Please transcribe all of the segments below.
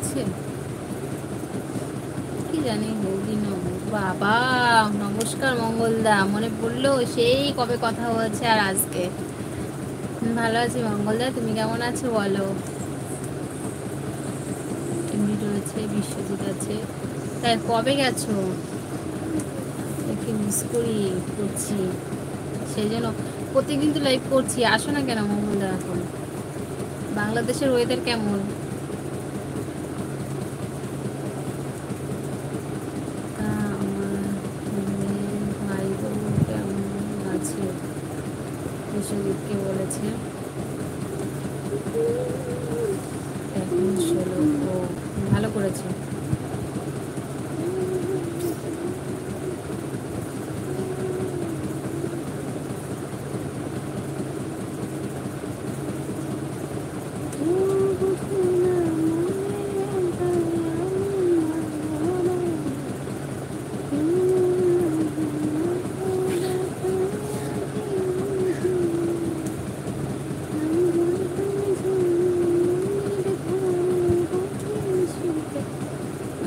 করছে কি জানি। বৌদি বাবা, নমস্কার মঙ্গলদা, মনে পড়লো সেই কবে কথা হয়েছে আর আজকে। ভালো আছি মঙ্গলদা, তুমি কেমন আছো বলো। এমনি রয়েছে, বিশ্বজিৎ আছে। তাই কবে গেছো? একটু মিস করছি সেই জন্য প্রতিদিন তো লাইভ করছি, আসো না কেন মঙ্গলদা এখন। বাংলাদেশের ওয়েদার কেমন? তা আমার ভাই বোন কেমন আছে? বিশ্বজিৎকে বলেছে এখন 16। ও, ভালো করেছে।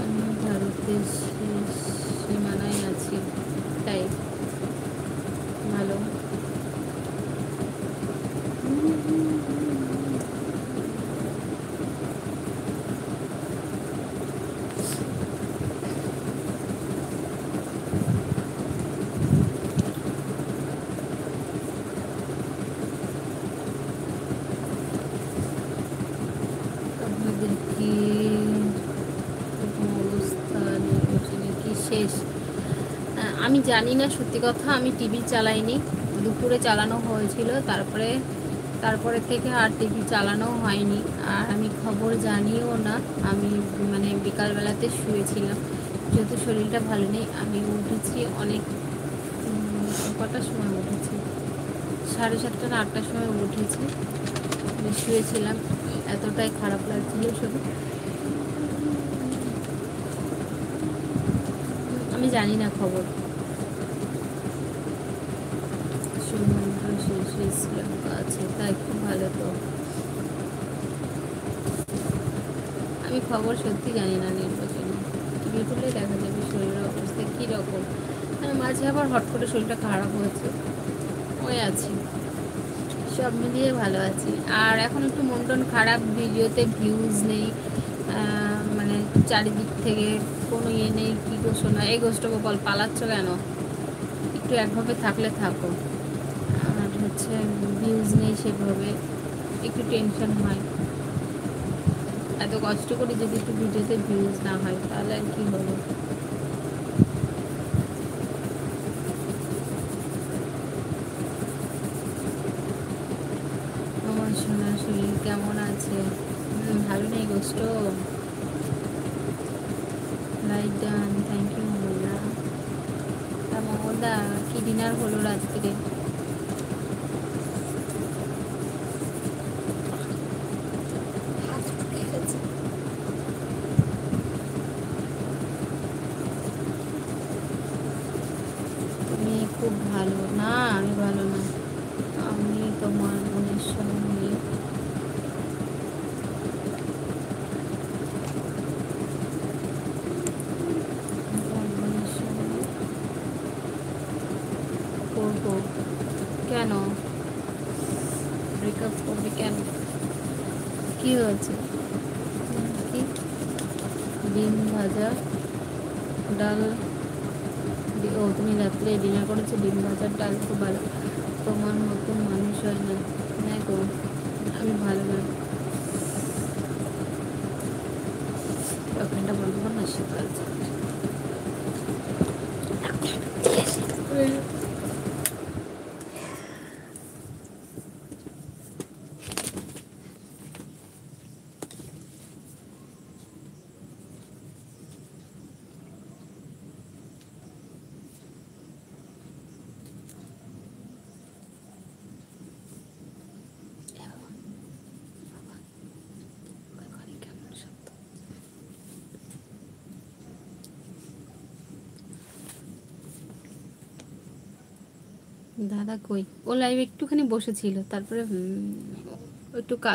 আমি ভারতের সীমানায় আছি, তাই ভালো। আপনাদের কি অবস্থা, নির্বাচনে কি শেষ? আমি জানি না সত্যি কথা, আমি টিভি চালাইনি। দুপুরে চালানো হয়েছিল, তারপরে থেকে আর টিভি চালানো হয়নি। আর আমি খবর জানিও না। আমি মানে বিকালবেলাতে শুয়েছিলাম, যেহেতু শরীরটা ভালো নেই। আমি উঠেছি অনেক কটার সময় উঠেছি, 7:30 না 8টার সময় উঠেছি। আমি শুয়েছিলাম, এতটাই খারাপ লাগছিল শুধু। আমি জানি না খবর। শ্রীলঙ্কা শেষে শ্রীলঙ্কা আছে, তাই খুব ভালো তো। আমি খবর সত্যি জানি না নির্বাচনে। টিভি খুলে দেখা যাবে শরীরের অবস্থা কীরকম। মাঝে আবার হট করে শরীরটা খারাপ হয়েছে, ওই আছি। সব মিলিয়ে ভালো আছি। আর এখন একটু মন টন খারাপ, ভিডিওতে ভিউজ নেই। মানে চারিদিক থেকে কোনো ইয়ে নেই। কী গোষ্ঠ না এই গোষ্ঠ গোপাল, পালাচ্ছ কেন? একটু একভাবে থাকলে থাকো। আর হচ্ছে ভিউজ নেই সেভাবে, একটু টেনশন হয়। এত কষ্ট করে যদি একটু ভিডিওতে ভিউজ না হয় তাহলে আর কি হবে। আমার সোনার শরীর কেমন আছে? ভালো নেই গোষ্ঠ। লাইক ডান, থ্যাংক ইউ মঙ্গলদা। তা মঙ্গলদা, কি ডিনার হলো রাত্রে? তুমি খুব ভালো না? আমি ভালো না। আমি তোমার বোনের সঙ্গে করবো। কেন ব্রেকআপ করবে কেন? কি হয়েছে? কি? ডিম ভাজা ডাল। ও, তুমি রাত্রে ডিনার করেছো ডিম ভাজার ডাল, খুব ভালো। তোমার মতন মানুষ হয় না। হ্যাঁ গো, আমি ভালো না। ফ্যানটা বন্ধ কর না, শীতকাল। দাদা কই? ও লাইভ একটুখানি বসেছিল, তারপরে একটু কাজ